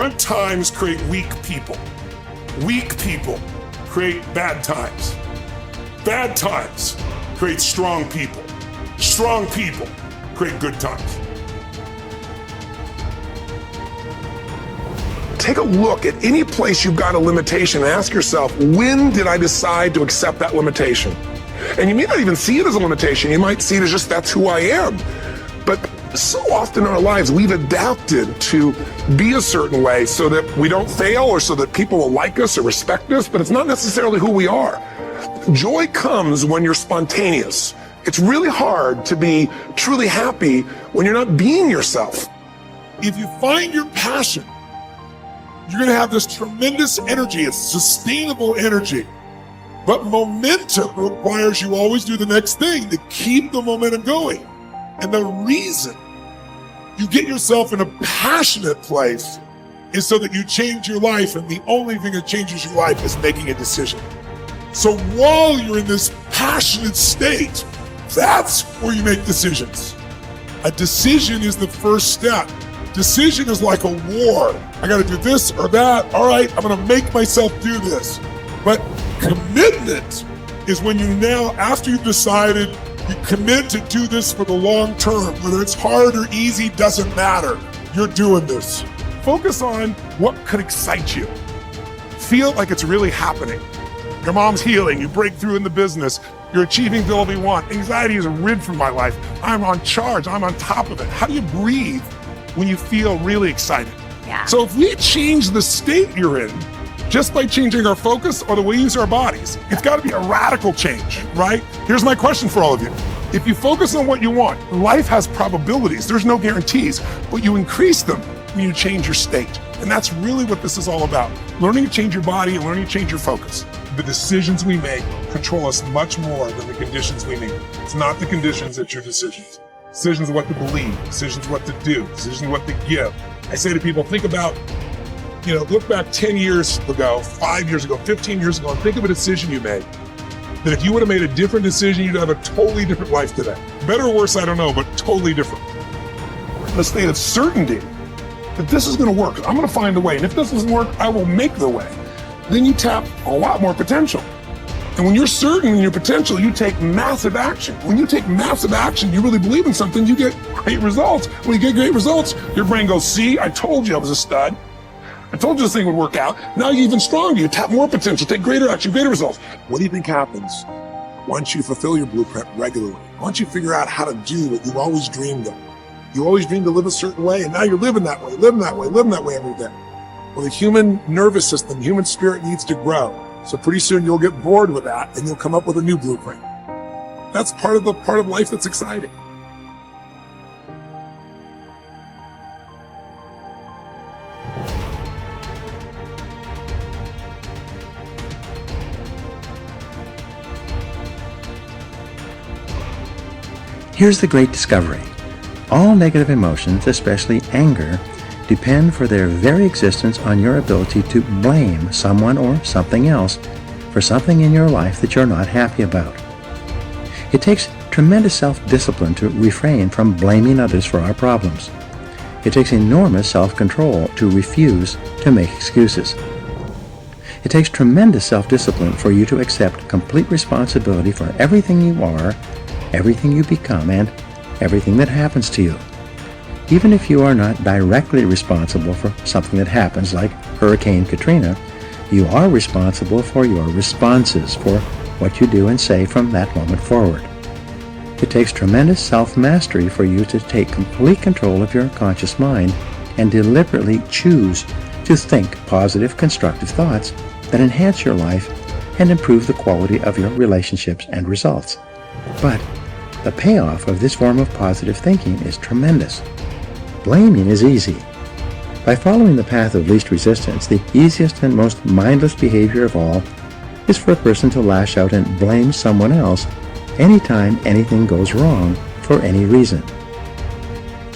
Good times create weak people. Weak people create bad times. Bad times create strong people. Strong people create good times. Take a look at any place you've got a limitation and ask yourself, when did I decide to accept that limitation? And you may not even see it as a limitation. You might see it as just, that's who I am. But so often in our lives, we've adapted to be a certain way so that we don't fail or so that people will like us or respect us, but it's not necessarily who we are. Joy comes when you're spontaneous. It's really hard to be truly happy when you're not being yourself. If you find your passion, you're going to have this tremendous energy. It's sustainable energy. But momentum requires you always do the next thing to keep the momentum going. And the reason you get yourself in a passionate place is so that you change your life. And the only thing that changes your life is making a decision. So while you're in this passionate state, that's where you make decisions. A decision is the first step. Decision is like a war. I got to do this or that. All right, I'm going to make myself do this. But commitment is when you now, after you've decided, you commit to do this for the long term. Whether it's hard or easy, doesn't matter. You're doing this. Focus on what could excite you. Feel like it's really happening. Your mom's healing, you break through in the business, you're achieving the goal you want. Anxiety is rid from my life. I'm on charge, I'm on top of it. How do you breathe when you feel really excited? Yeah. So if we change the state you're in, just by changing our focus or the way we use our bodies, it's got to be a radical change, right? Here's my question for all of you. If you focus on what you want, life has probabilities, there's no guarantees, but you increase them when you change your state. And that's really what this is all about. Learning to change your body and learning to change your focus. The decisions we make control us much more than the conditions we meet. It's not the conditions, it's your decisions. Decisions what to believe, decisions what to do, decisions what to give. I say to people, think about, look back 10 years ago, 5 years ago, 15 years ago, and think of a decision you made. That if you would have made a different decision, you'd have a totally different life today. Better or worse, I don't know, but totally different. In a state of certainty that this is going to work. I'm going to find a way. And if this doesn't work, I will make the way. Then you tap a lot more potential. And when you're certain in your potential, you take massive action. When you take massive action, you really believe in something, you get great results. When you get great results, your brain goes, see, I told you I was a stud. I told you this thing would work out. Now you're even stronger. You tap more potential, take greater action, greater results. What do you think happens once you fulfill your blueprint regularly? Once you figure out how to do what you've always dreamed of? You always dreamed to live a certain way, and now you're living that way every day. Well, the human nervous system, human spirit needs to grow. So pretty soon you'll get bored with that and you'll come up with a new blueprint. That's part of life that's exciting. Here's the great discovery. All negative emotions, especially anger, depend for their very existence on your ability to blame someone or something else for something in your life that you're not happy about. It takes tremendous self-discipline to refrain from blaming others for our problems. It takes enormous self-control to refuse to make excuses. It takes tremendous self-discipline for you to accept complete responsibility for everything you are, everything you become, and everything that happens to you. Even if you are not directly responsible for something that happens, like Hurricane Katrina, you are responsible for your responses, for what you do and say from that moment forward. It takes tremendous self-mastery for you to take complete control of your conscious mind and deliberately choose to think positive, constructive thoughts that enhance your life and improve the quality of your relationships and results. But the payoff of this form of positive thinking is tremendous. Blaming is easy. By following the path of least resistance, the easiest and most mindless behavior of all is for a person to lash out and blame someone else anytime anything goes wrong for any reason.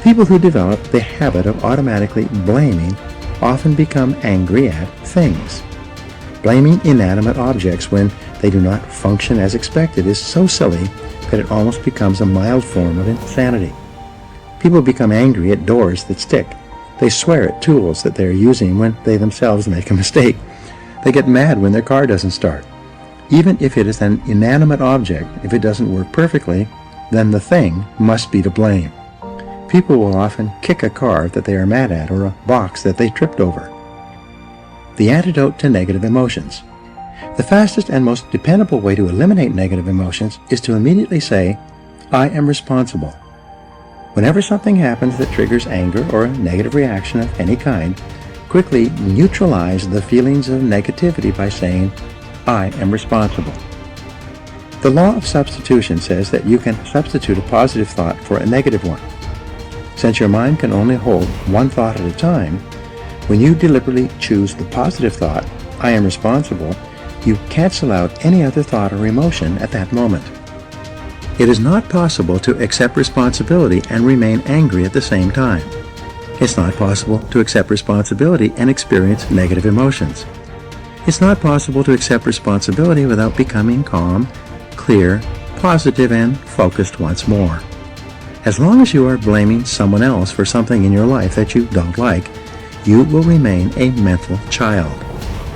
People who develop the habit of automatically blaming often become angry at things. Blaming inanimate objects when they do not function as expected is so silly that it almost becomes a mild form of insanity. People become angry at doors that stick, They swear at tools that they are using when they themselves make a mistake. They get mad when their car doesn't start. Even if it is an inanimate object, if it doesn't work perfectly, then the thing must be to blame. People will often kick a car that they are mad at or a box that they tripped over. The antidote to negative emotions. The fastest and most dependable way to eliminate negative emotions is to immediately say, I am responsible. Whenever something happens that triggers anger or a negative reaction of any kind, quickly neutralize the feelings of negativity by saying, I am responsible. The law of substitution says that you can substitute a positive thought for a negative one. Since your mind can only hold one thought at a time, when you deliberately choose the positive thought, I am responsible, you cancel out any other thought or emotion at that moment. It is not possible to accept responsibility and remain angry at the same time. It's not possible to accept responsibility and experience negative emotions. It's not possible to accept responsibility without becoming calm, clear, positive, and focused once more. As long as you are blaming someone else for something in your life that you don't like, you will remain a mental child.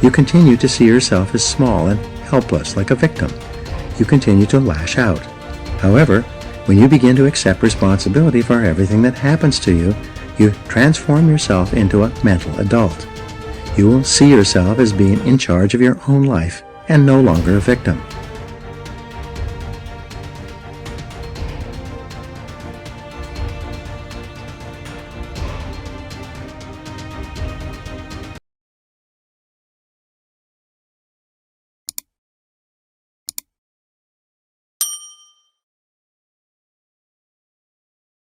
You continue to see yourself as small and helpless, like a victim. You continue to lash out. However, when you begin to accept responsibility for everything that happens to you, you transform yourself into a mental adult. You will see yourself as being in charge of your own life and no longer a victim.